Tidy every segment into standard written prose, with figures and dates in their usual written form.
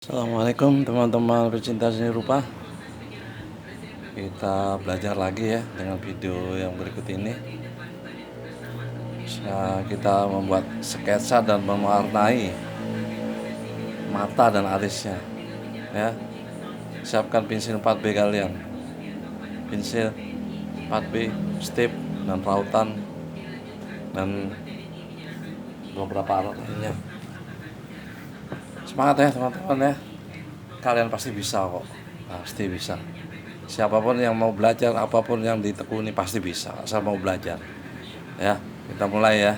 Assalamualaikum teman-teman pecinta seni rupa. Kita belajar lagi ya dengan video yang berikut ini. Kita membuat sketsa dan mewarnai mata dan alisnya ya. Siapkan pensil 4B kalian, pensil 4B, stip dan rautan dan beberapa alat lainnya. Semangat ya teman-teman ya, kalian pasti bisa kok, pasti bisa. Siapapun yang mau belajar, apapun yang ditekuni pasti bisa, asal mau belajar ya. Kita mulai ya.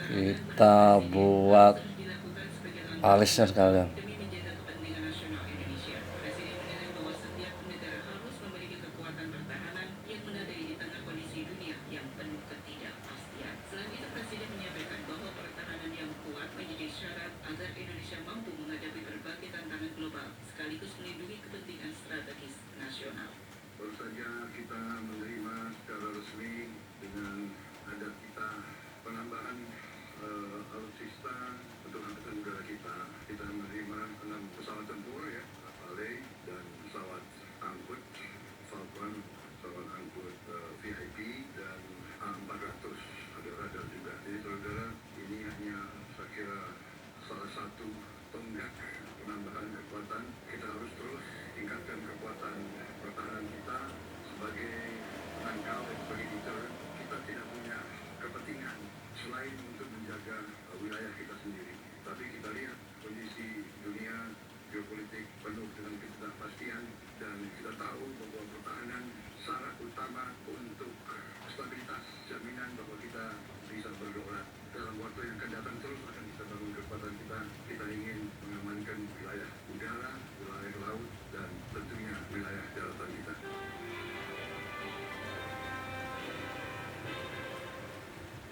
Kita buat alisnya sekalian. Baru saja kita menerima secara resmi dengan adat kita penambahan alutsista untuk angkatan udara kita. Kita menerima 6 pesawat tempur ya, Rafale dan pesawat angkut Falcon, pesawat angkut VIP dan A400, ada radar juga. Jadi saudara, ini hanya saya kira salah satu tonggak penambahan kekuatan. Kita harus terus tingkatkan kekuatan pertahanan kita sebagai penangkal dan sebagai deterrent. Kita tidak punya kepentingan selain untuk menjaga wilayah kita sendiri. Tapi kita lihat kondisi dunia geopolitik penuh dengan ketidakpastian dan kita tahu bahwa pertahanan syarat utama untuk stabilitas, jaminan bahwa kita bisa berdaulat. Dalam waktu yang akan datang terus akan kita bangun kekuatan kita. Kita ingin mengamankan wilayah udara, wilayah laut, dan tentunya wilayah daratan kita.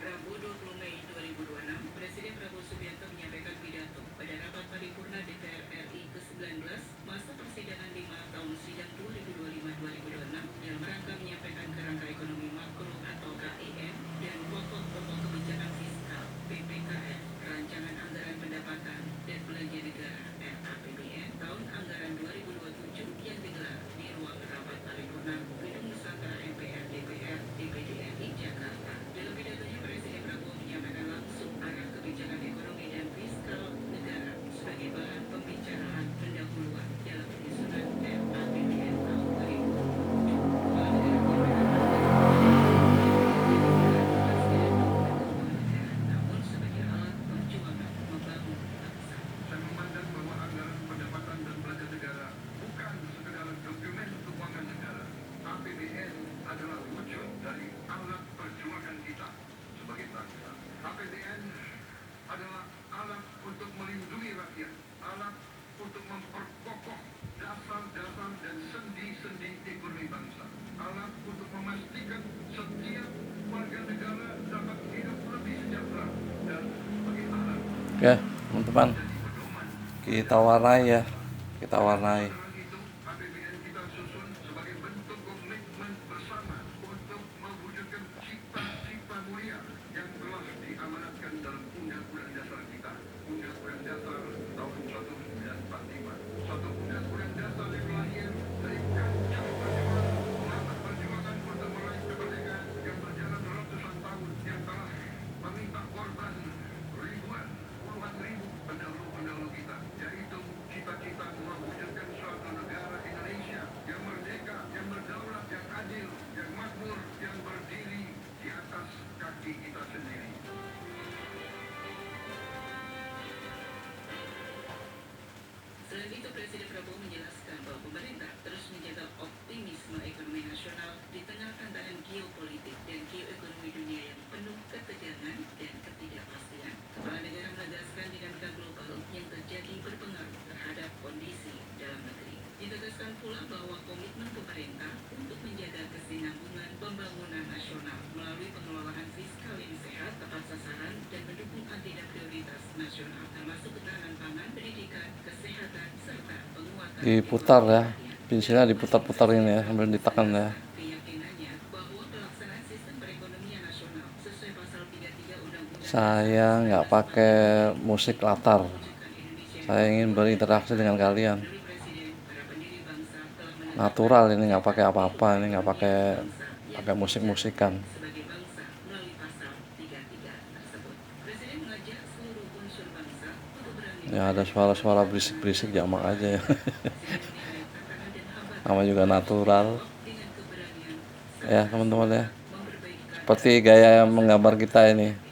Rabu 20 Mei 2026, Presiden Prabowo Subianto menyampaikan pidato pada rapat paripurna DPR RI ke-19 masa persidangan 5 tahun sidang 2025-2026 yang rangka menyampaikan kerangka ekonomi makro atau KEM dan pokok-pokok kebijakan fiskal PPKF, rancangan anggaran pendapatan dan belanja negara RAPBN tahun anggaran 2027 yang digelar di ruang rapat paripurna Gedung Nusantara MPR DPR DPD RI Jakarta. Dalam pidatonya, Presiden Prabowo menyampaikan langsung arah kebijakan ekonomi dan fiskal negara sebagai bahan pembicaraan pendahuluan dalam penyusunan RAPBN tahun 2027. Namun sebagai alat perjuangan membangun bangsa. Saya memandang bahwa anggaran pendapatan dan belanja negara bukan sekedar dokumen keuangan negara. APBN adalah wujud dari alat perjuangan kita sebagai bangsa. APBN adalah alat untuk melindungi rakyat, alat untuk memperkokoh dasar-dasar dan sendi-sendi ekonomi bangsa, alat untuk memastikan setiap warga negara dapat hidup lebih sejahtera dan sebagai alat Oke teman-teman, kita warnai ya, kita warnai. itu APBN kita susun sebagai bentuk komitmen bersama untuk mewujudkan cita-cita mulia yang telah diamanatkan dalam Undang-Undang Dasar kita, Undang-Undang Dasar tahun 1945, satu Undang-Undang Dasar yang lahir dari kancah perjuangan untuk meraih kemerdekaan yang berjalan ratusan tahun, yang telah meminta korban ribuan, puluhan ribu pendahulu-pendahulu kita, yaitu cita-cita mewujudkan suatu negara Indonesia yang merdeka, yang berdaulat, yang adil, yang makmur, yang berdiri di atas kaki kita sendiri. Selain itu, Presiden Prabowo menjelaskan bahwa pemerintah terus menjaga optimisme ekonomi nasional di tengah tantangan geopolitik dan geoekonomi dunia yang penuh ketegangan dan ketidakpastian. Kepala negara menegaskan dinamika global yang terjadi berpengaruh terhadap kondisi dalam negeri. Ditegaskan pula bahwa komitmen pemerintah untuk menjaga kesinambungan pembangunan nasional melalui pengelolaan fiskal yang sehat, tepat sasaran, dan mendukung agenda prioritas nasional termasuk ketahanan pangan, pendidikan, kesehatan, serta penguatan Diputar ya, pensilnya diputar-putar ini ya, sambil ditekan ya. keyakinannya bahwa pelaksanaan sistem perekonomian Saya nggak pakai musik latar. Saya ingin berinteraksi dengan kalian. Natural ini, nggak pakai apa-apa, ini nggak pakai musik-musikan. sebagai bangsa melalui pasal 33 tersebut. Presiden mengajak seluruh unsur bangsa untuk berani Ya ada suara-suara berisik-berisik jamak aja ya. menilai tantangan dan hambatan Nama juga natural. dengan keberanian Ya teman-teman ya. memperbaiki Seperti gaya menggambar kita ini. Indonesia.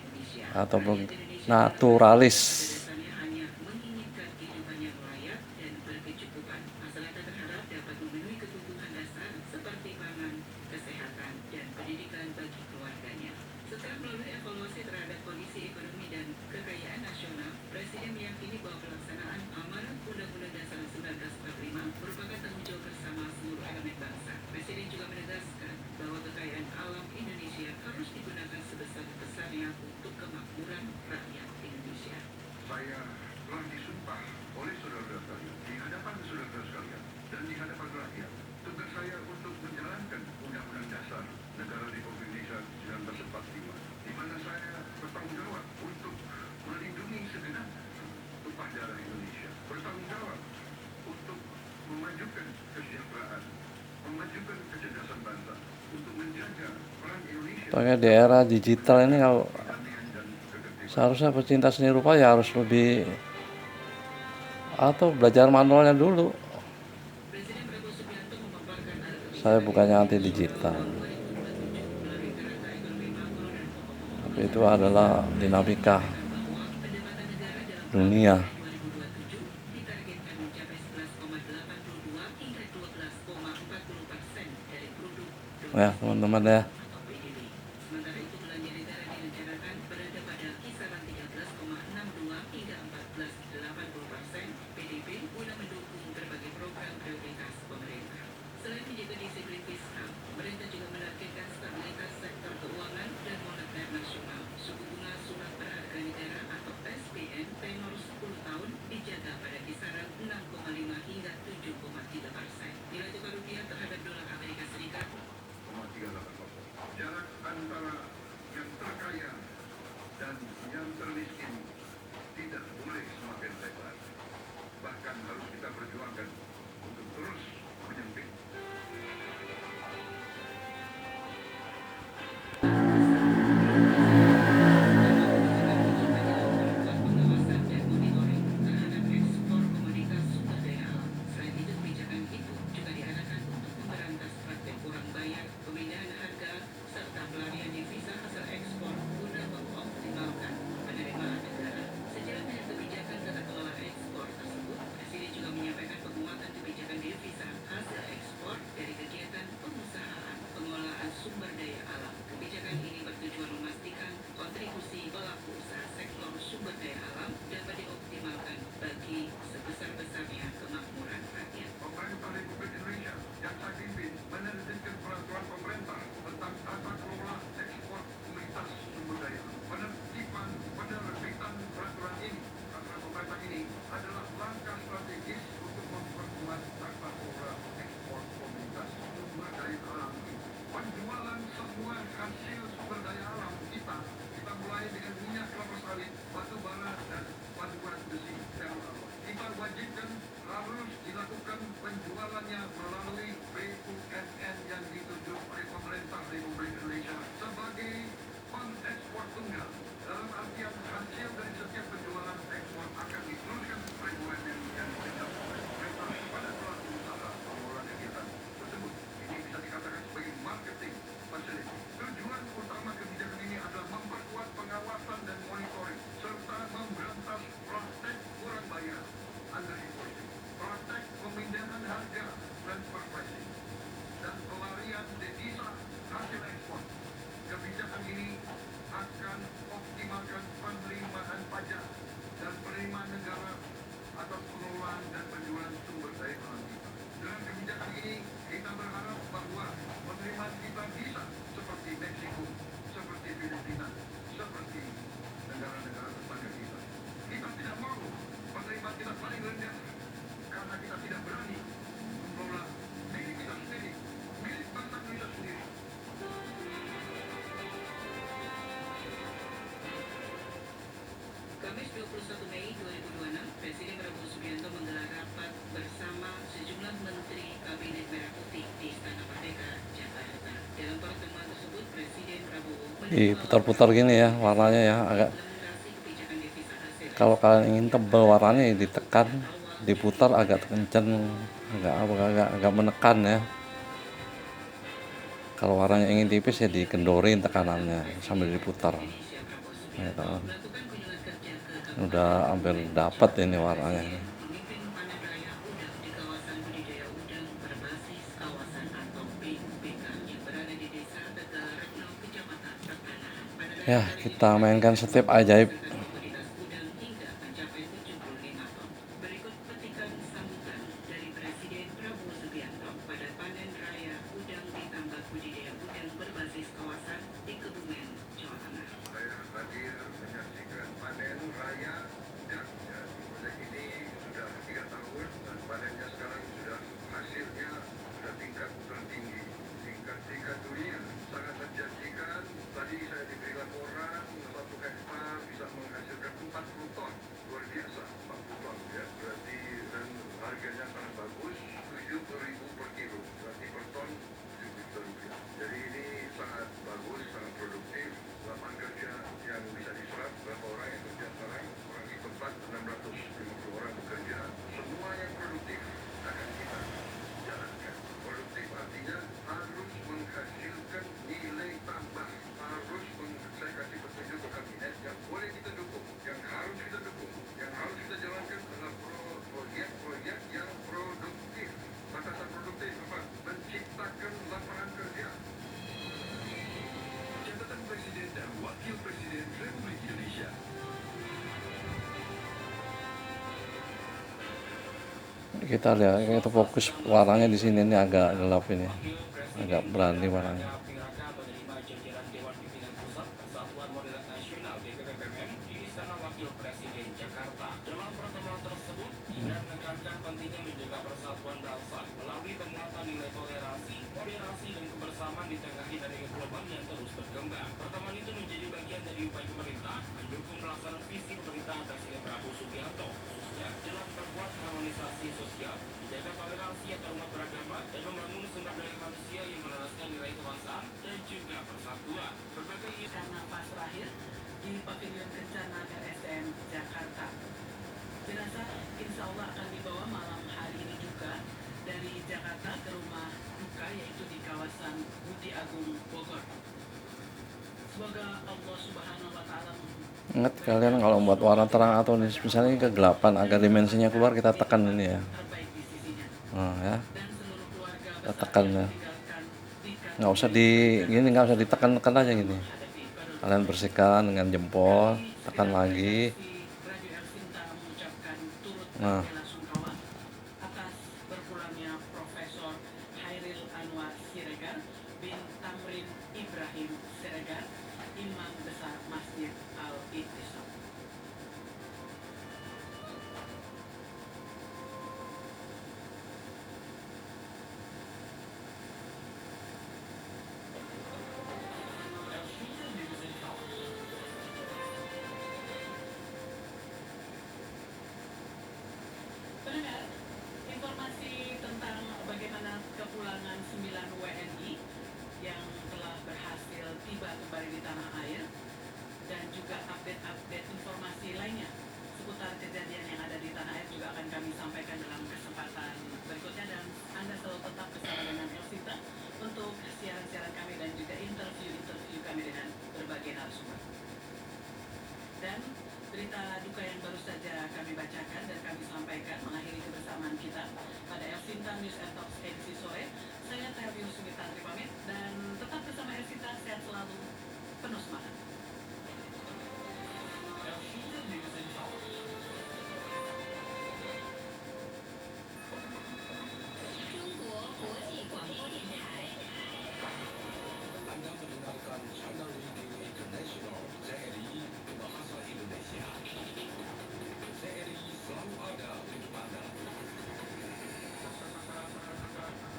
Ataupun naturalis. Dasarnya hanya menginginkan kehidupan yang layak dan berkecukupan. Masyarakat berharap dapat memenuhi kebutuhan dasar seperti pangan, kesehatan, dan pendidikan bagi keluarganya. Setelah melalui evaluasi terhadap kondisi ekonomi dan kekayaan nasional, Presiden meyakini bahwa pelaksanaan amanat Undang-Undang Dasar 1945 merupakan tanggung jawab bersama seluruh elemen bangsa. Presiden juga menegaskan bahwa kekayaan alam Indonesia harus digunakan sebesar-besarnya untuk kemakmuran rakyat Indonesia. Saya telah disumpah oleh saudara-saudara sekalian, di hadapan saudara-saudara sekalian, dan di hadapan rakyat. Tugas saya untuk menjalankan Undang-Undang Dasar Negara Republik Indonesia 1945, di mana saya bertanggung jawab untuk melindungi segenap tumpah darah Indonesia, bertanggung jawab untuk memajukan kesejahteraan, memajukan kecerdasan bangsa, untuk menjaga peran Indonesia Pokoknya di era digital ini kalau perdamaian dan ketertiban. seharusnya pecinta seni rupa ya harus lebih atau belajar manualnya dulu. Presiden Prabowo Subianto memaparkan ada Saya bukannya anti digital, 2027 melalui kerangka ekonomi makro dan pokok-pokok tapi itu adalah dinamika bahwa pendapatan negara dalam dunia. 2027 ditargetkan mencapai 11,82 hingga 12,40% dari produk Ya teman-teman ya. atau PDB. Sementara itu belanja negara direncanakan berada pada kisaran 13,62 hingga 14,80% PDB guna mendukung berbagai program prioritas pemerintah. Selain menjaga disiplin fiskal, pemerintah juga menargetkan stabilitas sektor keuangan dan moneter nasional. Suku bunga surat berharga negara atau SBN tenor 10 tahun dijaga pada kisaran 6,5 hingga 7,3%. Nilai tukar rupiah terhadap dolar Amerika Serikat 0,380. Jarak antara yang terkaya dan yang termiskin tidak boleh semakin lebar. Bahkan harus kita perjuangkan untuk terus menyempit. pengawasan dan monitoring terhadap ekspor komoditas sumber daya alam. Selain itu, kebijakan itu juga diarahkan untuk memberantas praktek kurang bayar, pemindahan harga, serta pelarian devisa hasil ekspor guna mengoptimalkan penerimaan negara. Sejalan dengan kebijakan tata kelola ekspor tersebut, Presiden juga menyampaikan penguatan Kamis 21 Mei 2026, Presiden Prabowo Subianto menggelar rapat bersama sejumlah Menteri Kabinet Merah Putih di Istana Merdeka, Jakarta. Dalam pertemuan tersebut, Presiden Prabowo Diputar-putar gini ya warnanya ya, agak implementasi kebijakan devisa hasil kalau kalian ingin tebal warnanya ya ditekan, diputar agak kenceng, agak menekan ya. Kalau warnanya ingin tipis ya dikendorin tekanannya sambil diputar. Indonesia. Prabowo Ya, Subianto kan. melakukan kunjungan kerja ke Udah hampir dapat ini warnanya ini. memimpin panen raya udang di kawasan budidaya udang berbasis kawasan atau PUBK yang berada di Desa Tegal Retno, Kecamatan Pertanahan. Pada Ya, kita mainkan setiap ajaib. komoditas udang hingga mencapai 75 ton. Berikut petikan sambutan dari Presiden Prabowo Subianto pada panen raya udang di tambak budidaya udang berbasis kawasan di Kebumen, Jawa Tengah. Saya hadir menyaksikan panen raya dan proyek ini sudah 3 tahun dan panennya sekarang sudah hasilnya sudah tingkat tertinggi, tingkat dunia, sangat menjanjikan. Tadi saya diberi laporan 1 hektar bisa menghasilkan 40 ton, luar biasa 40 ton ya, berarti dan harganya sangat bagus, 7.000 per kilo, berarti per ton 7 juta rupiah. Jadi ini sangat bagus, sangat produktif. Lapangan kerja yang bisa diserap berapa orang yang kerja sekarang, orang di tempat 650 orang bekerja, semua yang produktif akan kita jalankan. Produktif artinya harus menghasilkan nilai tambah, saya kasih petunjuk ke kabinet yang boleh kita dukung, yang harus kita dukung, yang harus kita jalankan adalah proyek-proyek yang produktif. Batasan produktif apa? Menciptakan lapangan kerja. Catatan Presiden dan Wakil Presiden Republik Indonesia. Kita lihat, kita fokus warnanya di sini, ini agak gelap ini, agak berani warnanya. menerima jajaran Dewan Pimpinan Pusat Persatuan Moderat Nasional (DPPPM) di Istana Wakil Presiden Jakarta. Dalam pertemuan tersebut, ia menekankan pentingnya menjaga persatuan bangsa melalui penguatan nilai toleransi, moderasi, dan kebersamaan di tengah dinamika global yang terus berkembang. Pertemuan itu menjadi bagian dari upaya pemerintah mendukung pelaksanaan visi pemerintahan Presiden Prabowo Subianto, khususnya dalam memperkuat harmonisasi sosial, menjaga toleransi antarumat beragama, dan membangun sumber daya manusia yang meneruskan nilai kebangsaan dan juga persatuan. Berbagai Karena pas terakhir di Pavilion Kencana RSCM Jakarta. Jenazah insya Allah akan dibawa malam hari ini juga dari Jakarta ke rumah duka yaitu di kawasan Budi Agung, Bogor. Semoga Allah Subhanahu wa Ta'ala Ingat kalian kalau buat warna terang atau misalnya kegelapan agar dimensinya keluar, kita tekan ini ya. terbaik di sisinya Nah, ya. dan seluruh keluarga Kita tekan ya. meninggalkan di Nggak usah nggak usah ditekan-tekan aja gini. hadapi baru Kalian bersihkan dengan jempol, tekan lagi. Radio Elsinta mengucapkan turut Nah. bela sungkawa atas berpulangnya Profesor Hairil Anwar Siregar bin Tamrin Ibrahim Siregar, Imam Besar Masjid Al-Ittisam. Pendengar, informasi tentang bagaimana kepulangan 9 WNI yang telah berhasil tiba kembali di tanah air dan juga update-update informasi lainnya seputar kejadian yang ada di tanah air juga akan kami sampaikan dalam kesempatan berikutnya, dan Anda selalu tetap bersama dengan Elsita untuk siaran-siaran kami dan juga interview-interview kami dengan berbagai narasumber. Dan berita duka yang baru saja kami bacakan dan kami sampaikan mengakhiri kebersamaan kita pada Elsinta News and Talks edisi sore. Saya Terbius Sumitantri pamit dan tetap bersama Elsinta, sehat selalu, penuh semangat. 中国国际广播电台。 Anda mendengarkan Channel Radio International CRI Bahasa Indonesia. CRI selalu ada untuk Anda.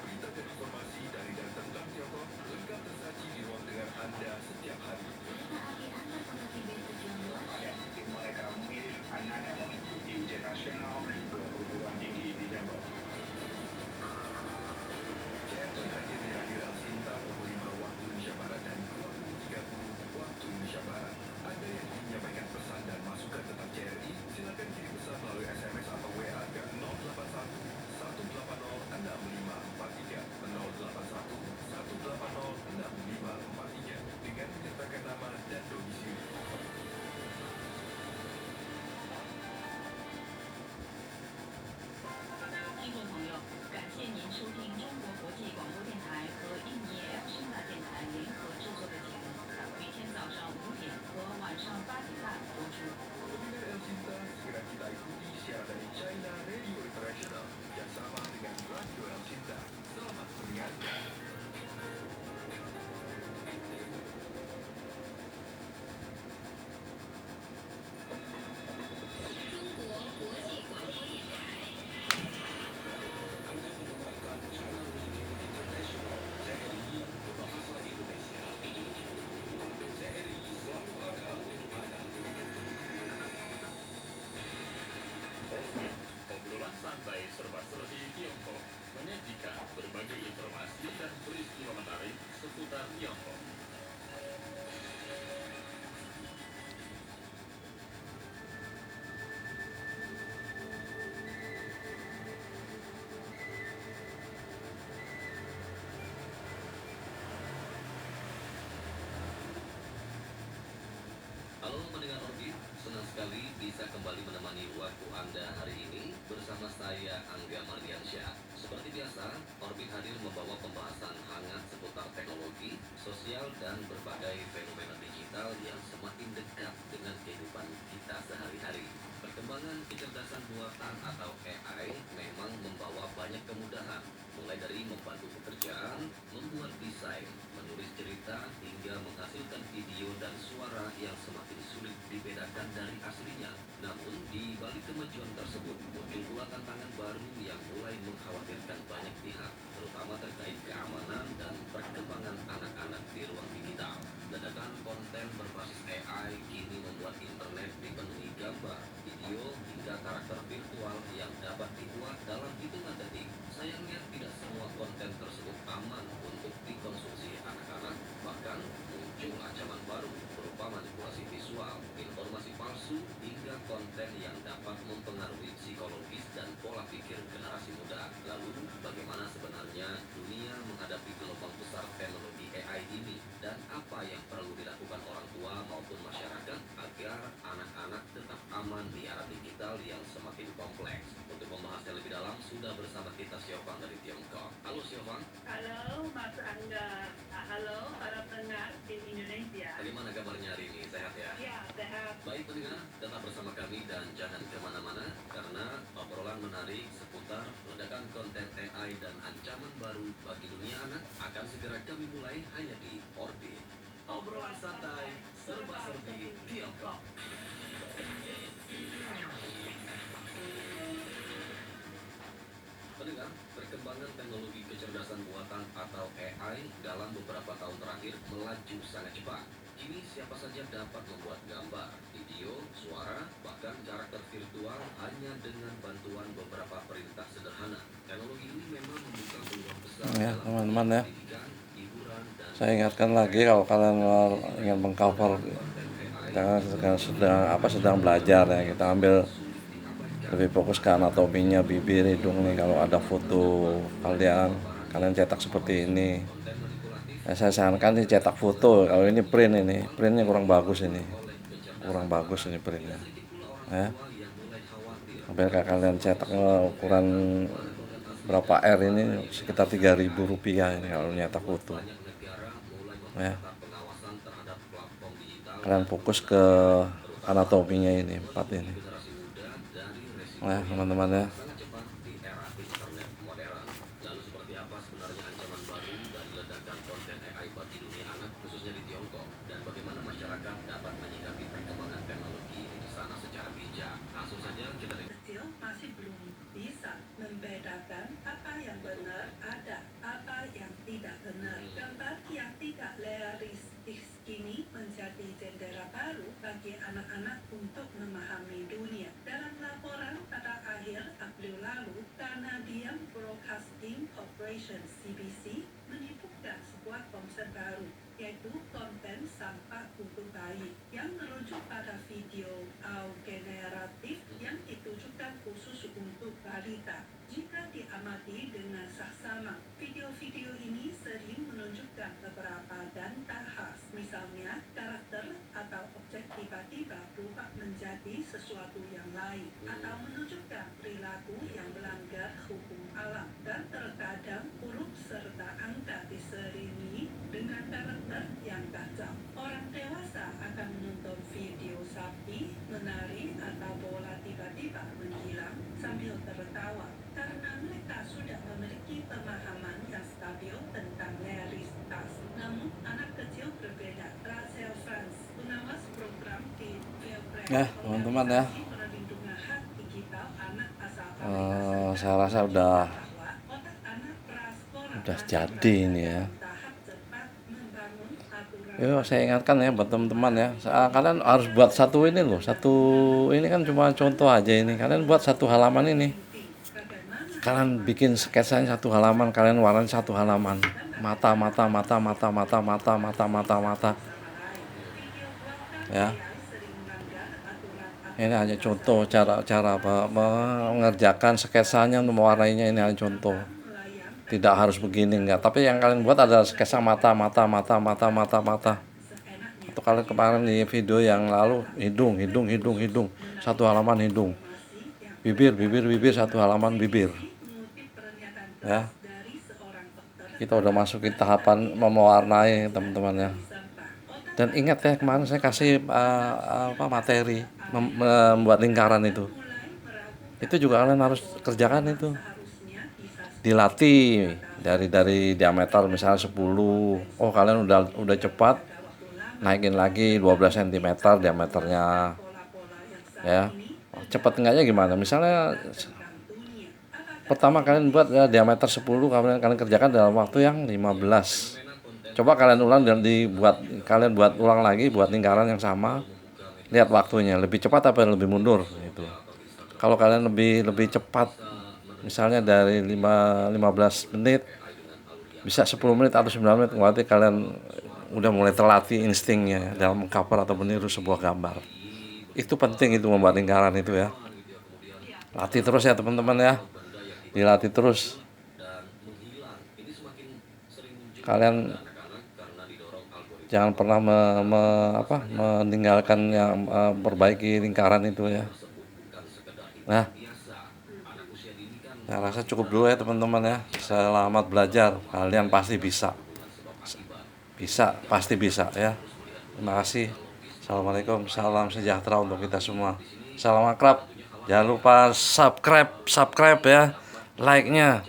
Berita dan informasi dari dan tentang Tiongkok lengkap tersaji di ruang dengar Anda Halo pendengar Orbit, senang sekali bisa kembali menemani waktu Anda hari ini bersama saya Angga Mardiansyah. Seperti biasa, Orbit hadir membawa pembahasan hangat seputar teknologi, sosial, dan berbagai fenomena digital yang semakin dekat dengan kehidupan kita sehari-hari. Perkembangan kecerdasan buatan atau AI memang membawa banyak kemudahan, mulai dari membantu pekerjaan, membuat desain, menulis cerita, hingga menghasilkan video dan suara yang semakin sulit dibedakan dari aslinya. Namun, di balik kemajuan tersebut, muncul pula tantangan baru yang mulai mengkhawatirkan banyak pihak, terutama terkait keamanan dan perkembangan anak-anak di ruang digital. Ledakan konten berbasis AI kini membuat internet dipenuhi gambar, video, hingga karakter virtual yang dapat dibuat dalam hitungan detik. Sayangnya, tidak semua konten tersebut aman untuk dikonsumsi anak-anak. Bahkan, muncul ancaman baru berupa manipulasi visual, informasi palsu, hingga konten yang dapat mempengaruhi psikologis dan pola pikir generasi muda. Lalu, bagaimana sebenarnya dunia menghadapi gelombang besar teknologi AI ini? Dan apa yang perlu dilakukan orang tua maupun masyarakat agar anak-anak tetap aman di era digital yang semakin kompleks? Untuk membahasnya lebih dalam, sudah bersama kita Siofang dari Tiongkok. Halo Siofang. Halo Mas Angga, halo para pendengar di Indonesia. Bagaimana kabarnya hari ini? Sehat ya? Ya, sehat. Baik pendengar, tetap bersama kami dan jangan kemana-mana karena obrolan menarik seputar ledakan konten AI dan ancaman baru bagi dunia anak akan segera kami mulai hanya di Orbit. Obrolan santai, serba-serbi Tiongkok. Pendengar, perkembangan teknologi kecerdasan buatan atau AI dalam beberapa tahun terakhir melaju sangat cepat. Kini siapa saja dapat membuat gambar, video, suara, bahkan karakter virtual hanya dengan bantuan beberapa perintah sederhana. Teknologi ini memang membuka peluang besar Ya dalam teman-teman ya, pendidikan, hiburan, dan saya ingatkan lagi kalau kalian ingin mengcover, kita sedang belajar ya, kita ambil lebih fokus ke anatominya bibir, hidung nih. Kalau ada foto kalian cetak seperti ini. Saya sarankan sih cetak foto. Kalau ini printnya kurang bagus ini printnya. Ya. Sampai kalian cetak ukuran berapa R ini sekitar Rp3.000 ini kalau nyetak foto. Ya. Kalian fokus ke anatominya ini 4 ini. Nah, teman-teman ya. Lalu seperti apa sebenarnya ancaman baru dan ledakan konten AI bagi dunia anak khususnya di Tiongkok, dan bagaimana masyarakat dapat menyikapi perkembangan teknologi di sana secara bijak? Langsung saja kita Kecil masih belum bisa membedakan apa yang benar ada, apa yang tidak benar. Gambar yang tidak realistis kini menjadi jendela baru bagi anak-anak untuk memahami dunia. Dalam laporan pada akhir April lalu, Canadian Broadcasting Corporation (CBC) menipukan sebuah konsep baru, yaitu konten sampah untuk bayi, yang merujuk pada video generatif yang ditujukan khusus untuk balita. Jika diamati dengan saksama, video-video ini sering menunjukkan beberapa data khas. Misalnya, karakter atau objek tiba-tiba berubah menjadi sesuatu yang lain, atau menunjukkan perilaku yang melanggar hukum alam, dan terkadang huruf serta angka diselingi dengan karakter yang kacau. Orang dewasa akan menonton video sapi menari atau bola tiba-tiba menghilang sambil tertawa, karena mereka sudah memiliki pemahaman yang stabil tentang realitas. Namun, anak kecil berbeda. Rachel France, pengawas program di Ya, teman-teman ya. Perlindungan Hak Digital Anak asal Saya rasa udah jadi ini ya. Yo, saya ingatkan ya buat teman-teman ya. Kalian harus buat satu ini loh. Satu ini kan cuma contoh aja ini. Kalian buat satu halaman ini. Kalian bikin sketsanya satu halaman, kalian warnain satu halaman. Mata. Ya. Ini hanya contoh cara mengerjakan sketsanya, mewarnainya, ini hanya contoh. Tidak harus begini enggak, tapi yang kalian buat adalah sketsa mata. Atau kalian kemarin di video yang lalu hidung, satu halaman hidung, bibir, satu halaman bibir. Ya, kita udah masukin tahapan mewarnai teman-teman ya. Dan ingat ya, kemarin saya kasih materi membuat lingkaran itu juga kalian harus kerjakan itu, dilatih dari diameter misalnya 10. Oh, kalian udah cepat, naikin lagi 12 cm diameternya ya. Cepat enggaknya gimana? Misalnya pertama kalian buat ya, diameter 10, kalian kerjakan dalam waktu yang 15. Coba kalian ulang dan kalian buat ulang lagi, buat lingkaran yang sama. Lihat waktunya lebih cepat apa lebih mundur gitu. Kalau kalian lebih cepat, misalnya dari 15 menit bisa 10 menit atau 9 menit, berarti kalian udah mulai terlatih instingnya dalam mengcover atau meniru sebuah gambar. Itu penting, itu membuat lingkaran itu ya. Latih terus ya teman-teman ya, dilatih terus. Kalian jangan pernah meninggalkan yang perbaiki lingkaran itu ya. Nah, saya rasa cukup dulu ya teman-teman ya. Selamat belajar, kalian pasti bisa, pasti bisa ya. Terima kasih. Assalamualaikum, salam sejahtera untuk kita semua. Salam akrab. Jangan lupa subscribe ya, like-nya.